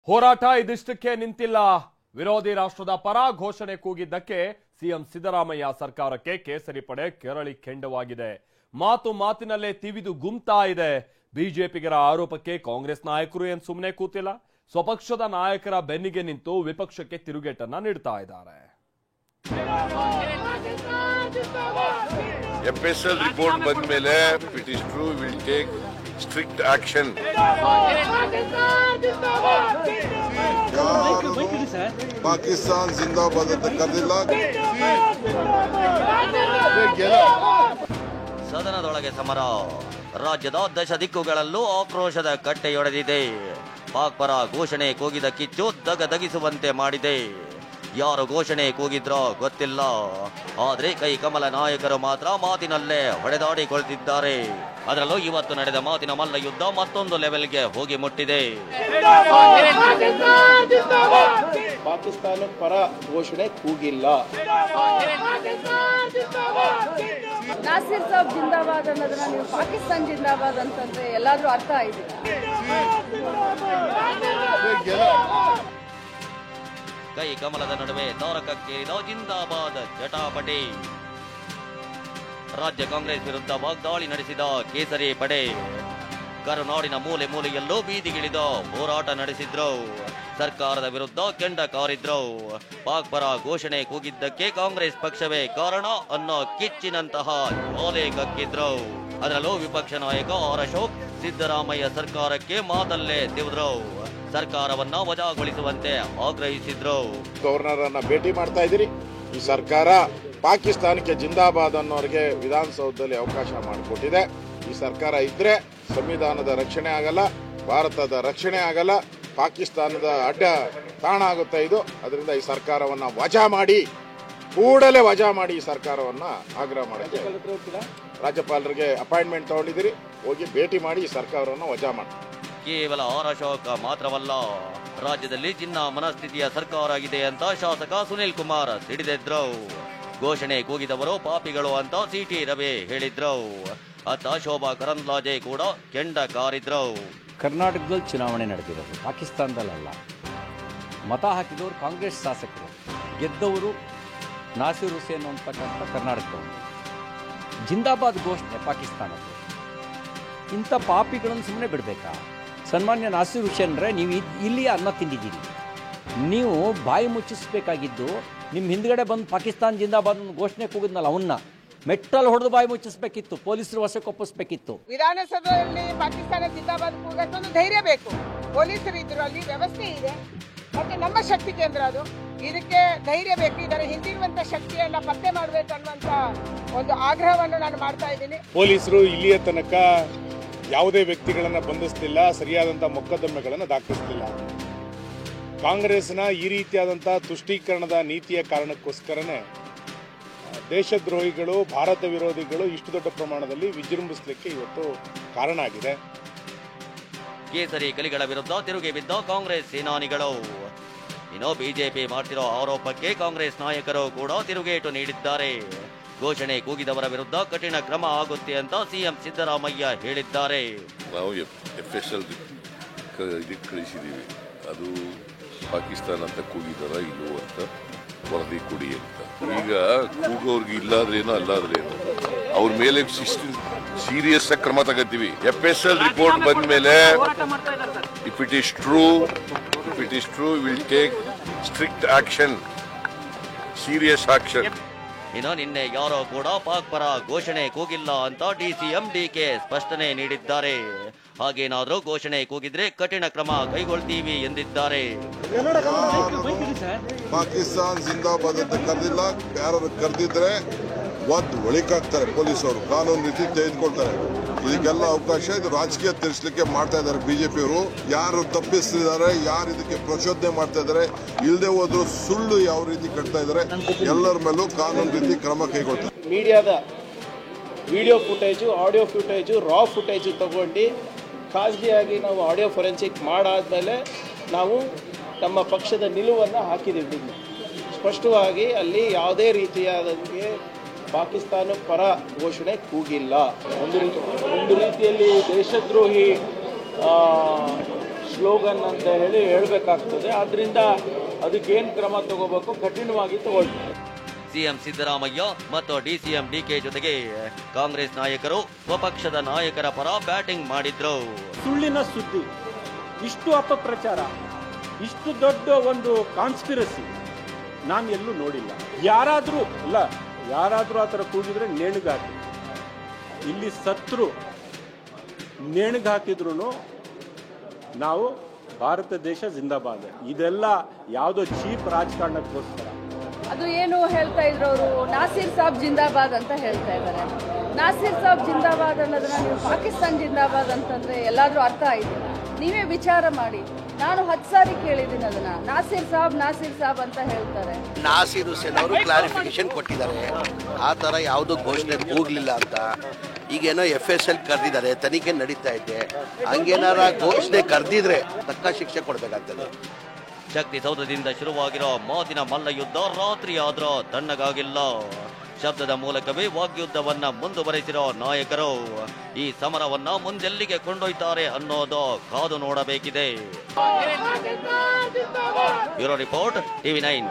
ಹೋರಾಟ ಇದಿಷ್ಟಕ್ಕೆ ನಿಂತಿಲ್ಲ. ವಿರೋಧಿ ರಾಷ್ಟ್ರದ ಪರ ಘೋಷಣೆ ಕೂಗಿದ್ದಕ್ಕೆ ಸಿಎಂ ಸಿದ್ದರಾಮಯ್ಯ ಸರ್ಕಾರಕ್ಕೆ ಕೇಸರಿ ಪಡೆ ಕೆರಳಿ ಕೆಂಡವಾಗಿದೆ. ಮಾತಿನಲ್ಲೇ ತಿವಿದು ಗುಮ್ತಾ ಇದೆ. ಬಿಜೆಪಿಗರ ಆರೋಪಕ್ಕೆ ಕಾಂಗ್ರೆಸ್ ನಾಯಕರು ಏನು ಸುಮ್ಮನೆ ಕೂತಿಲ್ಲ. ಸ್ವಪಕ್ಷದ ನಾಯಕರ ಬೆನ್ನಿಗೆ ನಿಂತು ವಿಪಕ್ಷಕ್ಕೆ ತಿರುಗೇಟನ್ನ ನೀಡ್ತಾ ಇದ್ದಾರೆ. FSL report ಬಂದ ಮೇಲೆ it is true we will take strict action. Pakistan ಜಿಂದಾಬಾದ್ ಅಂತ ಕರೆದಿಲ್ಲ. ಸದನದೊಳಗೆ ಸಮರ. ರಾಜ್ಯದ ದಶ ದಿಕ್ಕುಗಳಲ್ಲೂ ಆಕ್ರೋಶದ ಕಟ್ಟೆಯೊಡೆದಿದೆ. ಪಾಕ್ ಪರ ಘೋಷಣೆ ಕೂಗಿದ ಕಿಚ್ಚು ದಗದಗಿಸುವಂತೆ ಮಾಡಿದೆ. ಯಾರು ಘೋಷಣೆ ಕೂಗಿದ್ರೋ ಗೊತ್ತಿಲ್ಲ. ಆದ್ರೆ ಕೈ ಕಮಲ ನಾಯಕರು ಮಾತ್ರ ಮಾತಿನಲ್ಲೇ ಹೊಡೆದಾಡಿಕೊಳ್ತಿದ್ದಾರೆ. ಅದರಲ್ಲೂ ಇವತ್ತು ನಡೆದ ಮಾತಿನ ಮಲ್ಲ ಯುದ್ಧ ಮತ್ತೊಂದು ಲೆವೆಲ್ಗೆ ಹೋಗಿ ಮುಟ್ಟಿದೆ. ಪಾಕಿಸ್ತಾನ ಪರ ಘೋಷಣೆ ಕೂಗಿಲ್ಲ. ನಾಸಿರ್ ಸಾಬ್ ಜಿಂದಾಬಾದ್ ಅನ್ನೋದನ್ನ ನೀವು ಪಾಕಿಸ್ತಾನ ಜಿಂದಾಬಾದ್ ಅಂತಂದ್ರೆ ಎಲ್ಲಾದ್ರೂ ಅರ್ಥ ಆಯ್ತು. ಕೈ ಕಮಲದ ನಡುವೆ ತಾರಕಕ್ಕೇರಿದ ಜಿಂದಾಬಾದ್ ಜಟಾಪಟಿ. ರಾಜ್ಯ ಕಾಂಗ್ರೆಸ್ ವಿರುದ್ಧ ವಾಗ್ದಾಳಿ ನಡೆಸಿದ ಕೇಸರಿ ಪಡೆ. ಕರುನಾಡಿನ ಮೂಲೆ ಮೂಲೆಯಲ್ಲೂ ಬೀದಿಗಿಳಿದ ಹೋರಾಟ ನಡೆಸಿದ್ರು. ಸರ್ಕಾರದ ವಿರುದ್ಧ ಕೆಂಡ ಕಾರಿದ್ರು. ಪಾಕ್ ಪರ ಘೋಷಣೆ ಕೂಗಿದ್ದಕ್ಕೆ ಕಾಂಗ್ರೆಸ್ ಪಕ್ಷವೇ ಕಾರಣ ಅನ್ನೋ ಕಿಚ್ಚಿನಂತಹ ಜ್ವಾಲೆ ಕಕ್ಕಿದ್ರು. ಅದರಲ್ಲೂ ವಿಪಕ್ಷ ನಾಯಕ ಆರ್ ಅಶೋಕ್ ಸಿದ್ದರಾಮಯ್ಯ ಸರ್ಕಾರಕ್ಕೆ ಮಾತಲ್ಲೇ ತಿವಿದ್ರು. ಸರ್ಕಾರವನ್ನ ವಜಾಗೊಳಿಸುವಂತೆ ಆಗ್ರಹಿಸಿದ್ರು. ಗವರ್ನರ್ ಅನ್ನ ಭೇಟಿ ಮಾಡ್ತಾ ಇದ್ದೀರಿ. ಈ ಸರ್ಕಾರ ಪಾಕಿಸ್ತಾನಕ್ಕೆ ಜಿಂದಾಬಾದ್ ಅನ್ನೋರಿಗೆ ವಿಧಾನಸೌಧದಲ್ಲಿ ಅವಕಾಶ ಮಾಡಿಕೊಟ್ಟಿದೆ. ಈ ಸರ್ಕಾರ ಇದ್ರೆ ಸಂವಿಧಾನದ ರಕ್ಷಣೆ ಆಗಲ್ಲ, ಭಾರತದ ರಕ್ಷಣೆ ಆಗಲ್ಲ, ಪಾಕಿಸ್ತಾನದ ಅಡ್ಡ ತಾಣ ಆಗುತ್ತೆ ಇದು. ಅದರಿಂದ ಈ ಸರ್ಕಾರವನ್ನ ವಜಾ ಮಾಡಿ, ಕೂಡಲೇ ವಜಾ ಮಾಡಿ ಈ ಸರ್ಕಾರವನ್ನ ಆಗ್ರಹ ಮಾಡಿದೆ. ರಾಜ್ಯಪಾಲರಿಗೆ ಅಪಾಯಿಂಟ್ಮೆಂಟ್ ತಗೊಂಡಿದ್ದೀರಿ, ಹೋಗಿ ಭೇಟಿ ಮಾಡಿ ಈ ಸರ್ಕಾರವನ್ನ ವಜಾ ಮಾಡಿ. ಕೇವಲ ಆರ್ ಅಶೋಕ್ ಮಾತ್ರವಲ್ಲ, ರಾಜ್ಯದಲ್ಲಿ ಚಿನ್ನ ಮನಸ್ಥಿತಿಯ ಸರ್ಕಾರ ಇದೆ ಅಂತ ಶಾಸಕ ಸುನಿಲ್ ಕುಮಾರ್ ಸಿಡಿದೆದ್ರು. ಘೋಷಣೆ ಕೂಗಿದವರು ಪಾಪಿಗಳು ಅಂತ ಸಿಟಿ ರವಿ ಹೇಳಿದ್ರು. ಅತ್ತ ಶೋಭಾ ಕರಂದ್ಲಾಜೆ ಕೂಡ ಕೆಂಡ ಕಾರಿದ್ರು. ಕರ್ನಾಟಕದಲ್ಲಿ ಚುನಾವಣೆ ನಡೆದಿರೋದು, ಪಾಕಿಸ್ತಾನದಲ್ಲ. ಮತ ಹಾಕಿದವರು ಕಾಂಗ್ರೆಸ್ ಶಾಸಕರು, ಗೆದ್ದವರು ನಾಸಿರ್ ಹುಸೇನ್ ಅಂತಕ್ಕಂಥ ಕರ್ನಾಟಕದವರು. ಜಿಂದಾಬಾದ್ ಘೋಷಣೆ ಪಾಕಿಸ್ತಾನದ್ದು. ಇಂಥ ಪಾಪಿಗಳನ್ನು ಸುಮ್ಮನೆ ಬಿಡಬೇಕಾ? ಸನ್ಮಾನ್ಯ ನಾಸಿರ್ ಹುಸೇನ್ರೆ, ನೀವು ಇಲ್ಲಿ ಅನ್ನ ತಿಂದಿದ್ದೀರಿ. ನೀವು ಬಾಯಿ ಮುಚ್ಚಿಸ್ಬೇಕಾಗಿದ್ದು ನಿಮ್ಮ ಹಿಂದ್ಗಡೆ ಬಂದು ಪಾಕಿಸ್ತಾನ ಜಿಂದಾಬಾದ್ ಘೋಷಣೆ ಕೂಗಿದ್ನಲ್ಲ, ಅವನ್ನ ಮೆಟ್ಟಲ್ ಹೊಡೆದು ಬಾಯಿ ಮುಚ್ಚಿಸ್ಬೇಕಿತ್ತು, ಪೊಲೀಸರು ವಶಕ್ಕೊಪ್ಪಿಸ್ಬೇಕಿತ್ತು. ವಿಧಾನಸಭೆಯಲ್ಲಿ ಪಾಕಿಸ್ತಾನ ಜಿಂದಾಬಾದ್ ಕೂಗಕ್ಕೆ ಧೈರ್ಯ ಬೇಕು. ಪೊಲೀಸರು ಇದ್ರು, ಅಲ್ಲಿ ವ್ಯವಸ್ಥೆ ಇದೆ, ಮತ್ತೆ ನಮ್ಮ ಶಕ್ತಿ ಕೇಂದ್ರ ಅದು. ಇದಕ್ಕೆ ಧೈರ್ಯ ಬೇಕು. ಇದರ ಹಿಂದಿರುವಂತ ಶಕ್ತಿಯನ್ನ ಪತ್ತೆ ಮಾಡಬೇಕನ್ನುವಂತ ಒಂದು ಆಗ್ರಹವನ್ನು ನಾನು ಮಾಡ್ತಾ ಇದ್ದೀನಿ. ಪೊಲೀಸರು ಇಲ್ಲಿಯ ತನಕ ಯಾವುದೇ ವ್ಯಕ್ತಿಗಳನ್ನ ಬಂಧಿಸ್ತಿಲ್ಲ, ಸರಿಯಾದಂತಹ ಮೊಕದ್ದಮೆಗಳನ್ನು ದಾಖಲಿಸ್ತಿಲ್ಲ. ಕಾಂಗ್ರೆಸ್ನ ಈ ರೀತಿಯಾದಂತಹ ತುಷ್ಟೀಕರಣದ ನೀತಿಯ ಕಾರಣಕ್ಕೋಸ್ಕರನೇ ದೇಶದ್ರೋಹಿಗಳು, ಭಾರತ ವಿರೋಧಿಗಳು ಇಷ್ಟು ದೊಡ್ಡ ಪ್ರಮಾಣದಲ್ಲಿ ವಿಜೃಂಭಿಸಲಿಕ್ಕೆ ಇವತ್ತು ಕಾರಣ ಆಗಿದೆ. ಕೇಸರಿ ಕಲಿಗಳ ವಿರುದ್ಧ ತಿರುಗಿ ಬಿದ್ದ ಕಾಂಗ್ರೆಸ್ ಸೇನಾನಿಗಳು. ಇನ್ನು ಬಿಜೆಪಿ ಮಾಡ್ತಿರೋ ಆರೋಪಕ್ಕೆ ಕಾಂಗ್ರೆಸ್ ನಾಯಕರು ಕೂಡ ತಿರುಗೇಟು ನೀಡಿದ್ದಾರೆ. ಘೋಷಣೆ ಕೂಗಿದವರ ವಿರುದ್ಧ ಕಠಿಣ ಕ್ರಮ ಆಗುತ್ತೆ ಅಂತ ಸಿಎಂ ಸಿದ್ದರಾಮಯ್ಯ ಹೇಳಿದ್ದಾರೆ. ನಾವು FSL ಕಳಿಸಿದ್ದೀವಿ, ಅದು ಪಾಕಿಸ್ತಾನ ಅಂತ ಕೂಗಿದಾರ ಇಲ್ಲೋ ಅಂತ ವರದಿ ಕೊಡಿ ಅಂತ. ಈಗ ಕೂಗೋರ್ಗೆ ಇಲ್ಲಾದ್ರೇನೋ ಅಲ್ಲಾದ್ರೇನೋ ಅವ್ರ ಮೇಲೆ ಸೀರಿಯಸ್ ಆಗಿ ಕ್ರಮ ತಗೋತೀವಿ. FSL ರಿಪೋರ್ಟ್ ಬಂದ ಮೇಲೆ if it is true will take strict action, serious action. ಇನ್ನು ನಿನ್ನೆ ಯಾರೋ ಕೂಡ ಪಾಕ್ ಪರ ಘೋಷಣೆ ಕೂಗಿಲ್ಲ ಅಂತ DCM DK ಸ್ಪಷ್ಟನೆ ನೀಡಿದ್ದಾರೆ. ಹಾಗೇನಾದ್ರೂ ಘೋಷಣೆ ಕೂಗಿದ್ರೆ ಕಠಿಣ ಕ್ರಮ ಕೈಗೊಳ್ತೀವಿ ಎಂದಿದ್ದಾರೆ. ಪಾಕಿಸ್ತಾನ ಜಿಂದಾಬಾದ್ ಅಂತ ಕರೆದಿಲ್ಲ. ಯಾರು ಕರೆದಿದ್ರೆ ಒಳಿಕಾಗ್ತಾರೆ ಪೊಲೀಸರು, ಕಾನೂನು ರೀತಿ ತೆಗೆದುಕೊಳ್ತಾರೆ. ಇದಕ್ಕೆಲ್ಲ ಅವಕಾಶ ಇದು ರಾಜಕೀಯ ತಿಳಿಸ್ಲಿಕ್ಕೆ ಮಾಡ್ತಾ ಇದ್ದಾರೆ ಬಿಜೆಪಿಯವರು. ಯಾರು ತಪ್ಪಿಸ್ತಿದ್ದಾರೆ, ಯಾರು ಇದಕ್ಕೆ ಪ್ರಚೋದನೆ ಮಾಡ್ತಾ ಇದ್ದಾರೆ, ಇಲ್ಲದೆ ಹೋದ್ರು ಸುಳ್ಳು ಯಾವ ರೀತಿ ಕಟ್ತಾ ಇದ್ದಾರೆ, ಎಲ್ಲರ ಮೇಲೂ ಕಾನೂನು ರೀತಿ ಕ್ರಮ ಕೈಗೊಳ್ತಾರೆ. ಮೀಡಿಯಾದ ವಿಡಿಯೋ ಫುಟೇಜು, ಆಡಿಯೋ ಫುಟೇಜು, ರಾ ಫುಟೇಜು ತಗೊಂಡು ಖಾಸಗಿಯಾಗಿ ನಾವು ಆಡಿಯೋ ಫೊರೆನ್ಸಿಕ್ ಮಾಡಾದ್ಮೇಲೆ ನಾವು ನಮ್ಮ ಪಕ್ಷದ ನಿಲುವನ್ನು ಹಾಕಿದ್ದೀವಿ. ಸ್ಪಷ್ಟವಾಗಿ ಅಲ್ಲಿ ಯಾವುದೇ ರೀತಿಯಾದಂಗೆ ಪಾಕಿಸ್ತಾನ ಪರ ಘೋಷಣೆ ಕೂಗಿಲ್ಲ. ಒಂದು ರೀತಿಯಲ್ಲಿ ದೇಶದ್ರೋಹಿ ಸ್ಲೋಗನ್ ಅಂತ ಹೇಳಿ ಹೇಳಬೇಕಾಗ್ತದೆ. ಆದ್ರಿಂದ ಅದಕ್ಕೇನು ಕ್ರಮ ತಗೋಬೇಕು ಕಠಿಣವಾಗಿ ತಗೊಳ್ತೀವಿ. ಸಿಎಂ ಸಿದ್ದರಾಮಯ್ಯ ಮತ್ತು ಡಿಸಿಎಂ ಡಿಕೆ ಜೊತೆಗೆ ಕಾಂಗ್ರೆಸ್ ನಾಯಕರು ಸ್ವಪಕ್ಷದ ನಾಯಕರ ಪರ ಬ್ಯಾಟಿಂಗ್ ಮಾಡಿದ್ರು. ಸುಳ್ಳಿನ ಸುದ್ದಿ, ಇಷ್ಟು ಅಪಪ್ರಚಾರ, ಇಷ್ಟು ದೊಡ್ಡ ಒಂದು ಕಾನ್ಸ್ಪಿರಸಿ ನಾನು ಎಲ್ಲೂ ನೋಡಿಲ್ಲ. ಯಾರಾದರೂ ಆ ಥರ ಕೂಗಿದ್ರೆ ನೇಣಿಗಾಕಿ, ಇಲ್ಲಿ ಸತ್ರು ನೇಣಿಗಾಕಿದ್ರು ನಾವು ಭಾರತ ದೇಶ ಜಿಂದಾಬಾದ್. ಇದೆಲ್ಲ ಯಾವುದೋ ಚೀಪ್ ರಾಜಕಾರಣಕ್ಕೋಸ್ಕರ. ಅದು ಏನು ಹೇಳ್ತಾ ಇದ್ರು ಅವರು, ನಾಸೀರ್ ಸಾಬ್ ಜಿಂದಾಬಾದ್ ಅಂತ ಹೇಳ್ತಾ ಇದ್ದಾರೆ. ನಾಸೀರ್ ಸಾಬ್ ಜಿಂದಾಬಾದ್ ಅನ್ನೋದನ್ನ ನೀವು ಪಾಕಿಸ್ತಾನ್ ಜಿಂದಾಬಾದ್ ಅಂತಂದ್ರೆ ಎಲ್ಲಾದ್ರೂ ಅರ್ಥ ಆಯ್ತು? ನೀವೇ ವಿಚಾರ ಮಾಡಿ. ನಾನು 10 ಸಾರಿ ಕೇಳಿದ್ದೀನಿ ಅದನ್ನ. ನಾಸೀರ್ ಸಾಬ್ ಅಂತ ಹೇಳ್ತಾರೆ. ನಾಸೀರ್ ಹುಸೇನ್ ಅವರು ಕ್ಲಾರಿಫಿಕೇಶನ್ ಕೊಟ್ಟಿದ್ದಾರೆ, ಆ ಥರ ಯಾವುದೋ ಘೋಷಣೆ ಹೋಗ್ಲಿಲ್ಲ ಅಂತ. ಈಗೇನೋ FSL ಕರೆದಿದ್ದಾರೆ, ತನಿಖೆ ನಡೀತಾ ಇದೆ. ಹಂಗೇನಾರ ಘೋಷಣೆ ಕರೆದಿದ್ರೆ ತಕ್ಕ ಶಿಕ್ಷೆ ಕೊಡಬೇಕಾಗ್ತದೆ. ಶಕ್ತಿಸೌಧದಿಂದ ಶುರುವಾಗಿರೋ ಮಾತಿನ ಮಲ್ಲಯುದ್ಧ ರಾತ್ರಿ ಆದ್ರೂ ತಣ್ಣಗಾಗಿಲ್ಲ. ಶಬ್ದದ ಮೂಲಕವೇ ವಾಗ್ಯುದ್ಧವನ್ನ ಮುಂದುವರೆಸಿರೋ ನಾಯಕರು ಈ ಸಮರವನ್ನ ಮುಂದೆಲ್ಲಿಗೆ ಕೊಂಡೊಯ್ತಾರೆ ಅನ್ನೋದು ಕಾದು ನೋಡಬೇಕಿದೆ. Bureau report, TV9.